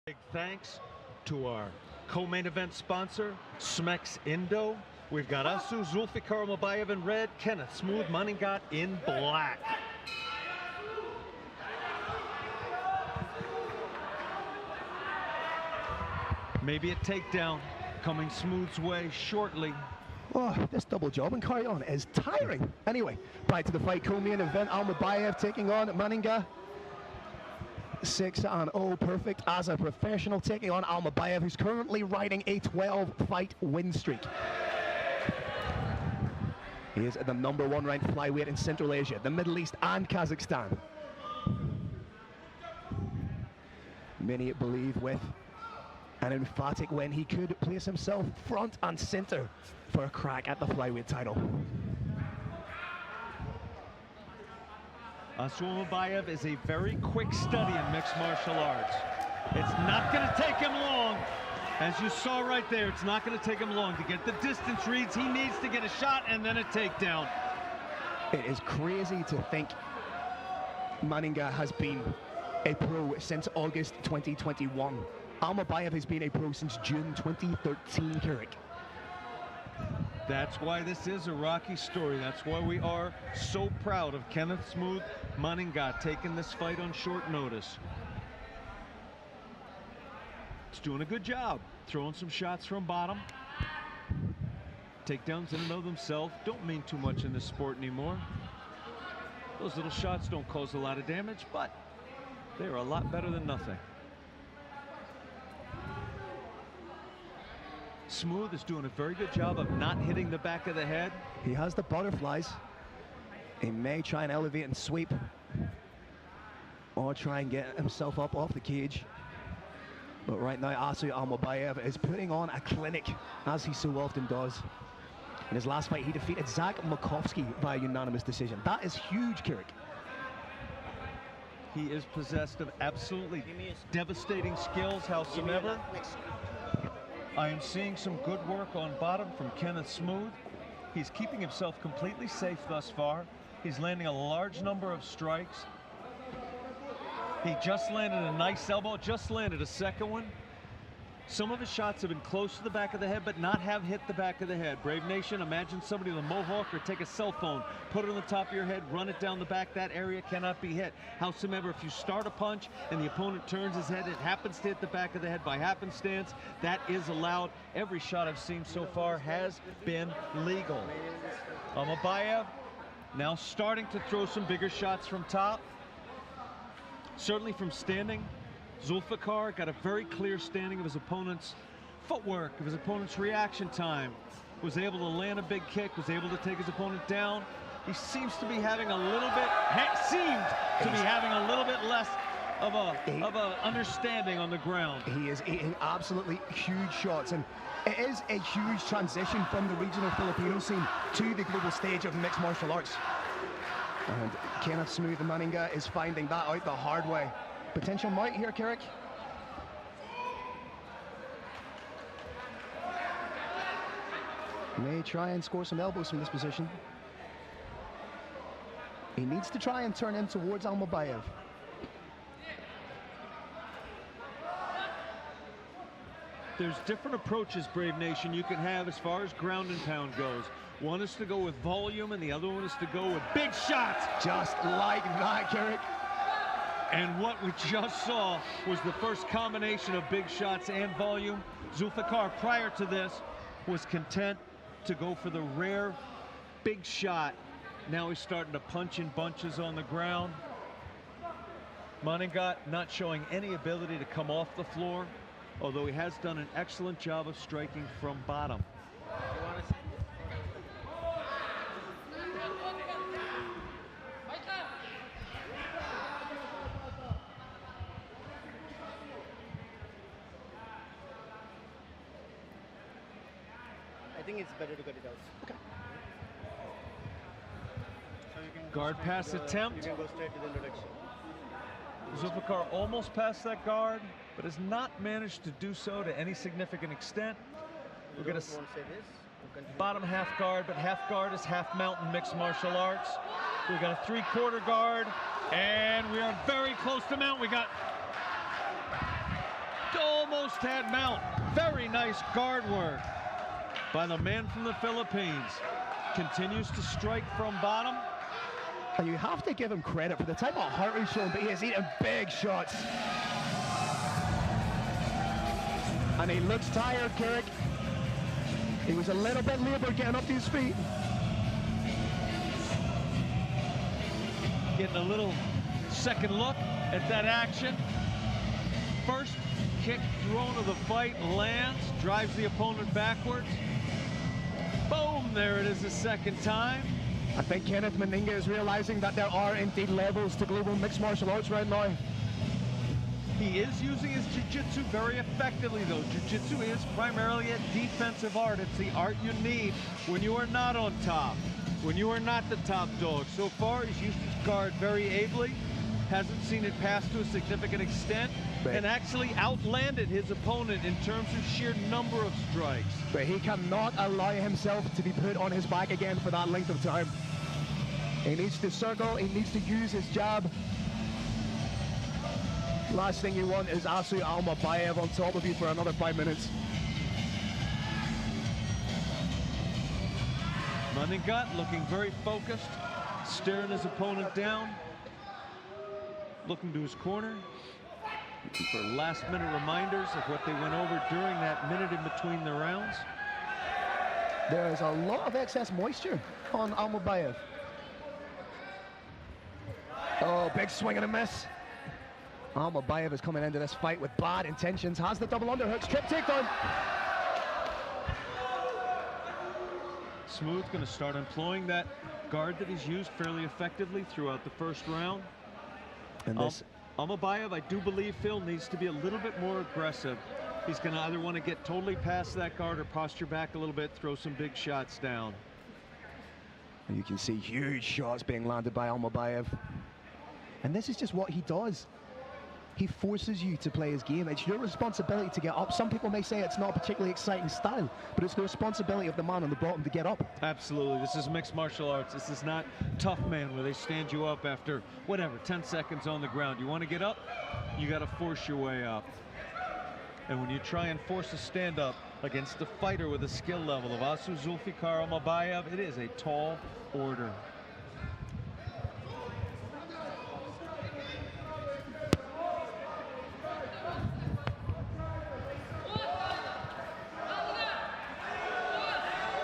Big thanks to our co-main event sponsor, Smex Indo. We've got Asu Almabayev in red, Kenneth Smooth Maningat in black. Maybe a takedown coming Smooth's way shortly. Oh, this double job and carry on is tiring. Anyway, back to the fight, co-main event, Almabayev taking on Maningat. 6-0, perfect as a professional, taking on Almabayev, who's currently riding a 12-fight win streak. He is the #1 ranked flyweight in Central Asia, the Middle East and Kazakhstan. Many believe with an emphatic win he could place himself front and center for a crack at the flyweight title. Asu Almabayev is a very quick study in mixed martial arts. It's not going to take him long. As you saw right there, it's not going to take him long to get the distance reads. He needs to get a shot and then a takedown. It is crazy to think Maningat has been a pro since August 2021. Almabayev has been a pro since June 2013, Kirik. That's why this is a rocky story. That's why we are so proud of Kenneth Smooth Maningat taking this fight on short notice. He's doing a good job, throwing some shots from bottom. Takedowns in and of themselves don't mean too much in this sport anymore. Those little shots don't cause a lot of damage, but they're a lot better than nothing. Smooth is doing a very good job of not hitting the back of the head. He has the butterflies. He may try and elevate and sweep, or try and get himself up off the cage. But right now, Asu Almabayev is putting on a clinic, as he so often does. In his last fight, he defeated Zach Makovsky by unanimous decision. That is huge, Kirik. He is possessed of absolutely devastating skills, howsoever. I am seeing some good work on bottom from Kenneth Smooth. He's keeping himself completely safe thus far. He's landing a large number of strikes. He just landed a nice elbow, just landed a second one. Some of his shots have been close to the back of the head, but not have hit the back of the head. Brave Nation, imagine somebody with a mohawk, or take a cell phone, put it on the top of your head, run it down the back. That area cannot be hit. Howsoever, if you start a punch and the opponent turns his head, it happens to hit the back of the head by happenstance. That is allowed. Every shot I've seen so far has been legal. Almabayev now starting to throw some bigger shots from top. Certainly from standing. Zulfikar got a very clear standing of his opponent's footwork, of his opponent's reaction time. Was able to land a big kick, was able to take his opponent down. He seems to be having a little bit, less of a understanding on the ground. He is eating absolutely huge shots, and it is a huge transition from the regional Filipino scene to the global stage of mixed martial arts. And Kenneth Smooth Maningat is finding that out the hard way. Potential might here, Kirik. May try and score some elbows from this position. He needs to try and turn in towards Almabayev. There's different approaches, Brave Nation, you can have as far as ground and pound goes. One is to go with volume, and the other one is to go with big shots. Just like that, Kirik. And what we just saw was the first combination of big shots and volume. Zulfikar, prior to this, was content to go for the rare big shot. Now he's starting to punch in bunches on the ground. Maningat not showing any ability to come off the floor, although he has done an excellent job of striking from bottom. I think it's better to cut it out. Okay. So you can Guard pass attempt. You can go straight to the introduction. Zulfikar almost passed that guard, but has not managed to do so to any significant extent. We're going to bottom half guard, but half guard is half mountain mixed martial arts. We've got a 3/4 guard, and we are very close to mount. We got almost had mount. Very nice guard work by the man from the Philippines. Continues to strike from bottom. And you have to give him credit for the type of heart he's shown, but he is eating big shots. And he looks tired, Carrick. He was a little bit labored getting up to his feet. Getting a little second look at that action. First kick thrown of the fight lands, drives the opponent backwards. Boom, there it is a second time. I think Kenneth Maningat is realizing that there are indeed levels to global mixed martial arts right now. He is using his jiu-jitsu very effectively, though. Jiu-jitsu is primarily a defensive art. It's the art you need when you are not on top, when you are not the top dog. So far, he's used his guard very ably, hasn't seen it pass to a significant extent, and actually outlanded his opponent in terms of sheer number of strikes. But he cannot allow himself to be put on his back again for that length of time. He needs to circle, he needs to use his jab. Last thing you want is Asu Almabayev on top of you for another 5 minutes. Maningat looking very focused, staring his opponent down, looking to his corner for last-minute reminders of what they went over during that minute in between the rounds. There is a lot of excess moisture on Almabayev. Oh, big swing and a miss. Almabayev is coming into this fight with bad intentions, has the double underhook, strip takedown. Smooth going to start employing that guard that he's used fairly effectively throughout the first round. And this Almabayev, I do believe, Phil, needs to be a little bit more aggressive. He's going to either want to get totally past that guard or posture back a little bit, throw some big shots down. And you can see huge shots being landed by Almabayev. And this is just what he does. He forces you to play his game. It's your responsibility to get up. Some people may say it's not a particularly exciting style, but it's the responsibility of the man on the bottom to get up. Absolutely. This is mixed martial arts. This is not tough man where they stand you up after, whatever, 10 seconds on the ground. You want to get up, you got to force your way up. And when you try and force a stand-up against a fighter with a skill level of Asu Almabayev, it is a tall order.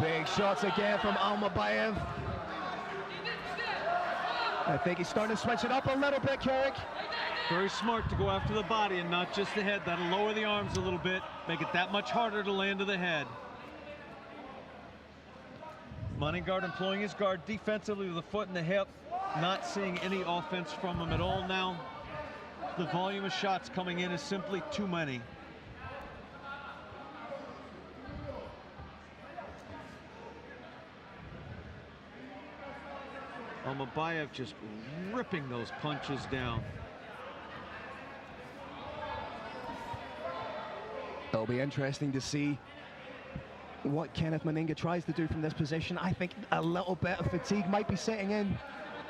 Big shots again from Almabayev. I think he's starting to switch it up a little bit, Carrick. Very smart to go after the body and not just the head. That'll lower the arms a little bit, make it that much harder to land to the head. Maningat employing his guard defensively with the foot and the hip. Not seeing any offense from him at all now. The volume of shots coming in is simply too many. Almabayev just ripping those punches down. It'll be interesting to see what Kenneth Maningat tries to do from this position. I think a little bit of fatigue might be setting in.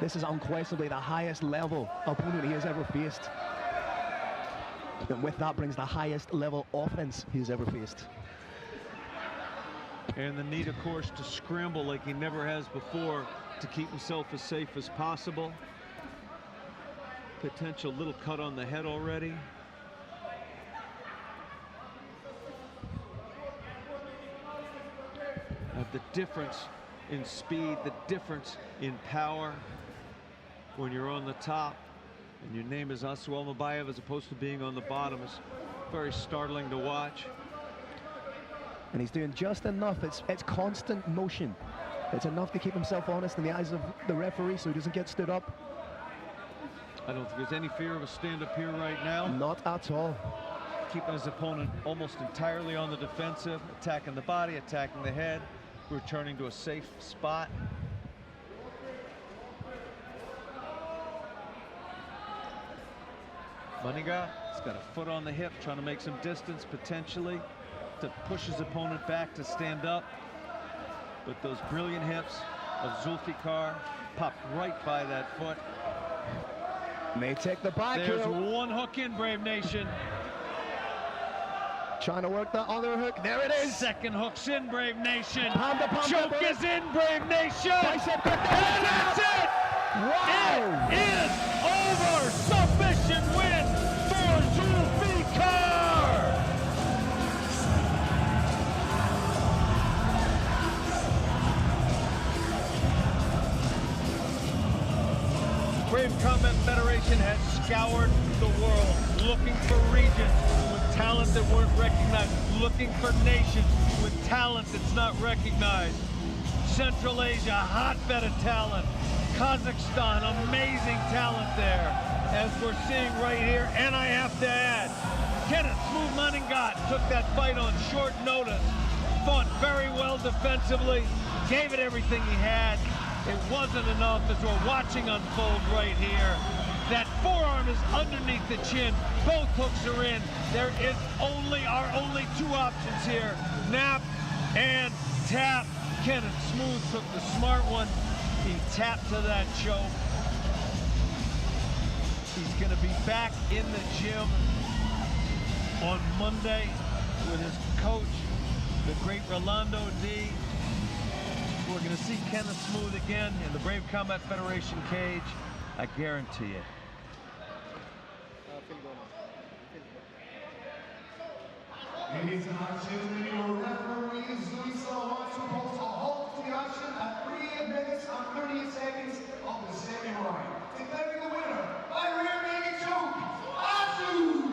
This is unquestionably the highest level opponent he has ever faced. And with that brings the highest level offense he has ever faced. And the need, of course, to scramble like he never has before to keep himself as safe as possible. Potential little cut on the head already. The difference in speed, the difference in power when you're on the top and your name is Asu Almabayev as opposed to being on the bottom is very startling to watch. And he's doing just enough. It's constant motion. It's enough to keep himself honest in the eyes of the referee so he doesn't get stood up. I don't think there's any fear of a stand-up here right now. Not at all. Keeping his opponent almost entirely on the defensive, attacking the body, attacking the head, returning to a safe spot. Maningat has got a foot on the hip, trying to make some distance potentially to push his opponent back to stand up. But those brilliant hips of Zulfikar popped right by that foot. May take the back There's heel. one hook in, Brave Nation. Trying to work that underhook. There it is. Second hook's in, Brave Nation. Palm to palm Choke to is in, Brave Nation. Bicep kick. And that's it. Wow. It is over. Submission win for Zulfikar. Brave Combat Federation has scoured the world looking for regions with talent that weren't recognized, looking for nations with talent that's not recognized. Central Asia, hotbed of talent. Kazakhstan, amazing talent there, as we're seeing right here. And I have to add, Kenneth "Smooth" Maningat took that fight on short notice, fought very well defensively, gave it everything he had. It wasn't enough, as we're watching unfold right here. That forearm is underneath the chin. Both hooks are in. There is only two options here: nap and tap. Kenneth "Smooth" took the smart one. He tapped to that choke. He's going to be back in the gym on Monday with his coach, the great Rolando D. We're going to see Kenneth "Smooth" again in the Brave Combat Federation cage. I guarantee it. Ladies and gentlemen, your referees, Lisa wants to post a halt to the action at 3 minutes and 30 seconds of the second round. Declaring the winner by rear naked choke, Asu